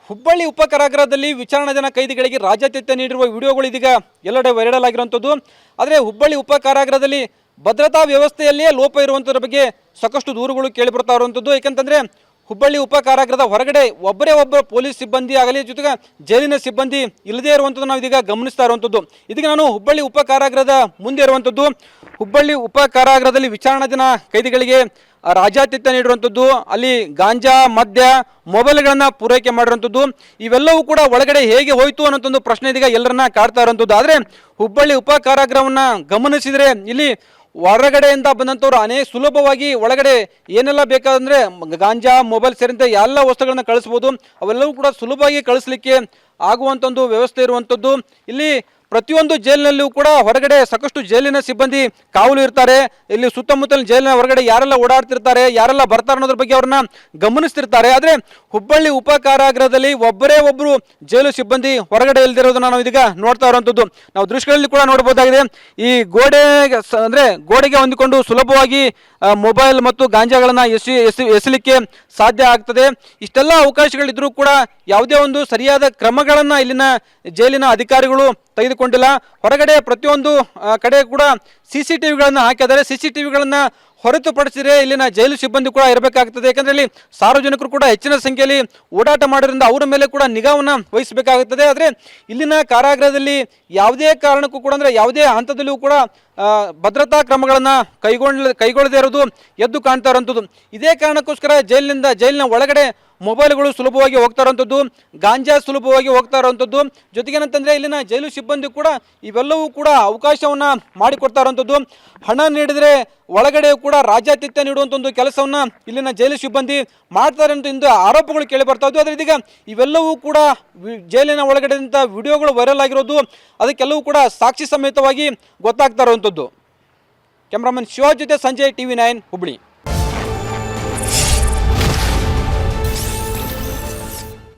ಹುಬ್ಬಳ್ಳಿ ಉಪಕಾರಾಗೃಹದಲ್ಲಿ ವಿಚಾರಣಾಧೀನ ಕೈದಿಗಳಿಗೆ ರಾಜ್ಯಾತಿಥ್ಯ ನೀಡಿರುವ ವಿಡಿಯೋಗಳು ಇದೀಗ ಎಲ್ಲೆಡೆ ವೈರಲ್ ಆಗಿರುವಂಥದ್ದು. ಆದರೆ ಹುಬ್ಬಳ್ಳಿ ಉಪಕಾರಾಗೃಹದಲ್ಲಿ ಭದ್ರತಾ ವ್ಯವಸ್ಥೆಯಲ್ಲಿಯೇ ಲೋಪ ಇರುವಂಥದ್ರ ಬಗ್ಗೆ ಸಾಕಷ್ಟು ದೂರುಗಳು ಕೇಳಿಬರ್ತಾ ಇರುವಂಥದ್ದು. ಏಕೆಂತಂದರೆ ಹುಬ್ಬಳ್ಳಿ ಉಪಕಾರಾಗೃಹದ ಹೊರಗಡೆ ಒಬ್ಬ ಪೊಲೀಸ್ ಸಿಬ್ಬಂದಿ ಆಗಲಿ, ಜೊತೆಗೆ ಜೈಲಿನ ಸಿಬ್ಬಂದಿ ಇಲ್ಲದೇ ಇರುವಂಥದ್ದು ನಾವು ಇದೀಗ ಗಮನಿಸ್ತಾ ಇರುವಂಥದ್ದು. ಇದೀಗ ನಾನು ಹುಬ್ಬಳ್ಳಿ ಉಪಕಾರಾಗೃಹದ ಮುಂದೆ ಇರುವಂಥದ್ದು. ಹುಬ್ಬಳ್ಳಿ ಉಪಕಾರಾಗೃಹದಲ್ಲಿ ವಿಚಾರಣಾಧೀನ ಕೈದಿಗಳಿಗೆ ರಾಜ್ಯಾತಿಥ್ಯ ನೀಡಿರುವಂಥದ್ದು, ಅಲ್ಲಿ ಗಾಂಜಾ, ಮದ್ಯ, ಮೊಬೈಲ್ಗಳನ್ನು ಪೂರೈಕೆ ಮಾಡಿರುವಂಥದ್ದು. ಇವೆಲ್ಲವೂ ಕೂಡ ಒಳಗಡೆ ಹೇಗೆ ಹೋಯಿತು ಅನ್ನೋಂಥದ್ದು ಪ್ರಶ್ನೆ ಇದೀಗ ಎಲ್ಲರನ್ನ ಕಾಡ್ತಾ ಇರುವಂಥದ್ದು. ಆದರೆ ಹುಬ್ಬಳ್ಳಿ ಉಪಕಾರಾಗೃಹವನ್ನು ಗಮನಿಸಿದರೆ ಇಲ್ಲಿ ಹೊರಗಡೆಯಿಂದ ಬಂದಂಥವ್ರು ಸುಲಭವಾಗಿ ಒಳಗಡೆ ಏನೆಲ್ಲ ಬೇಕಾದಂದರೆ ಗಾಂಜಾ, ಮೊಬೈಲ್ ಸೇರಿದಂತೆ ಎಲ್ಲ ವಸ್ತುಗಳನ್ನು ಕಳಿಸ್ಬೋದು. ಅವೆಲ್ಲವೂ ಕೂಡ ಸುಲಭವಾಗಿ ಕಳಿಸ್ಲಿಕ್ಕೆ ಆಗುವಂಥ ಒಂದು ವ್ಯವಸ್ಥೆ ಇರುವಂಥದ್ದು. ಇಲ್ಲಿ ಪ್ರತಿಯೊಂದು ಜೈಲಿನಲ್ಲೂ ಕೂಡ ಹೊರಗಡೆ ಸಾಕಷ್ಟು ಜೈಲಿನ ಸಿಬ್ಬಂದಿ ಕಾವಲು ಇರ್ತಾರೆ. ಇಲ್ಲಿ ಸುತ್ತಮುತ್ತಲಿನ ಜೈಲಿನ ಹೊರಗಡೆ ಯಾರೆಲ್ಲ ಓಡಾಡ್ತಿರ್ತಾರೆ, ಯಾರೆಲ್ಲ ಬರ್ತಾರೆ ಅನ್ನೋದ್ರ ಬಗ್ಗೆ ಅವ್ರನ್ನ ಗಮನಿಸ್ತಿರ್ತಾರೆ. ಆದರೆ ಹುಬ್ಬಳ್ಳಿ ಉಪಕಾರಾಗೃಹದಲ್ಲಿ ಒಬ್ಬರು ಜೈಲು ಸಿಬ್ಬಂದಿ ಹೊರಗಡೆ ಇಲ್ದಿರೋದನ್ನ ನಾವು ಇದೀಗ ನೋಡ್ತಾ ಇರುವಂಥದ್ದು. ನಾವು ದೃಶ್ಯಗಳಲ್ಲಿ ಕೂಡ ನೋಡ್ಬೋದಾಗಿದೆ. ಈ ಗೋಡೆಗೆ ಹೊಂದಿಕೊಂಡು ಸುಲಭವಾಗಿ ಮೊಬೈಲ್ ಮತ್ತು ಗಾಂಜಾಗಳನ್ನು ಎಸಲಿಕ್ಕೆ ಸಾಧ್ಯ ಆಗ್ತದೆ. ಇಷ್ಟೆಲ್ಲ ಅವಕಾಶಗಳಿದ್ರೂ ಕೂಡ ಯಾವುದೇ ಒಂದು ಸರಿಯಾದ ಕ್ರಮಗಳನ್ನು ಇಲ್ಲಿನ ಜೈಲಿನ ಅಧಿಕಾರಿಗಳು ತೆಗೆದುಕೊಂಡಿಲ್ಲ. ಹೊರಗಡೆ ಪ್ರತಿಯೊಂದು ಕಡೆ ಕೂಡ CCTVಗಳನ್ನು ಹಾಕಿದ್ದಾರೆ. CCTVಗಳನ್ನು ಹೊರತುಪಡಿಸಿದರೆ ಇಲ್ಲಿನ ಜೈಲು ಸಿಬ್ಬಂದಿ ಕೂಡ ಇರಬೇಕಾಗ್ತದೆ. ಯಾಕಂದರೆ ಇಲ್ಲಿ ಸಾರ್ವಜನಿಕರು ಕೂಡ ಹೆಚ್ಚಿನ ಸಂಖ್ಯೆಯಲ್ಲಿ ಓಡಾಟ ಮಾಡೋದ್ರಿಂದ ಅವರ ಮೇಲೆ ಕೂಡ ನಿಗಾವನ್ನು ವಹಿಸಬೇಕಾಗುತ್ತದೆ. ಆದರೆ ಇಲ್ಲಿನ ಕಾರಾಗೃಹದಲ್ಲಿ ಯಾವುದೇ ಕಾರಣಕ್ಕೂ ಕೂಡ ಯಾವುದೇ ಹಂತದಲ್ಲಿಯೂ ಕೂಡ ಭದ್ರತಾ ಕ್ರಮಗಳನ್ನು ಕೈಗೊಳ್ಳದೇ ಇರೋದು ಎದ್ದು ಕಾಣ್ತಾ ಇರುವಂಥದ್ದು. ಇದೇ ಕಾರಣಕ್ಕೋಸ್ಕರ ಜೈಲಿನ ಒಳಗಡೆ ಮೊಬೈಲ್ಗಳು ಸುಲಭವಾಗಿ ಹೋಗ್ತಾ ಇರುವಂಥದ್ದು, ಗಾಂಜಾ ಸುಲಭವಾಗಿ ಹೋಗ್ತಾ ಇರುವಂಥದ್ದು. ಜೊತೆಗೇನಂತಂದರೆ ಇಲ್ಲಿನ ಜೈಲು ಸಿಬ್ಬಂದಿ ಕೂಡ ಇವೆಲ್ಲವೂ ಕೂಡ ಅವಕಾಶವನ್ನು ಮಾಡಿಕೊಡ್ತಾ ಇರುವಂಥದ್ದು. ಹಣ ನೀಡಿದರೆ ಒಳಗಡೆ ಕೂಡ ರಾಜ್ಯಾತಿಥ್ಯ ನೀಡುವಂಥ ಒಂದು ಕೆಲಸವನ್ನು ಇಲ್ಲಿನ ಜೈಲು ಸಿಬ್ಬಂದಿ ಮಾಡ್ತಾರೆ ಅಂತ ಇಂದು ಆರೋಪಗಳು ಕೇಳಿ ಬರ್ತಾ ಇದ್ದು. ಆದರೆ ಇದೀಗ ಇವೆಲ್ಲವೂ ಕೂಡ ಜೈಲಿನ ಒಳಗಡೆಯಿಂದ ವಿಡಿಯೋಗಳು ವೈರಲ್ ಆಗಿರೋದು, ಅದಕ್ಕೆಲ್ಲವೂ ಕೂಡ ಸಾಕ್ಷಿ ಸಮೇತವಾಗಿ ಗೊತ್ತಾಗ್ತಾ ಇರುವಂಥದ್ದು. ಕ್ಯಾಮ್ರಾಮನ್ ಶಿವಾಜ್ ಜೊತೆ ಸಂಜಯ್, TV9 ಹುಬ್ಬಳ್ಳಿ.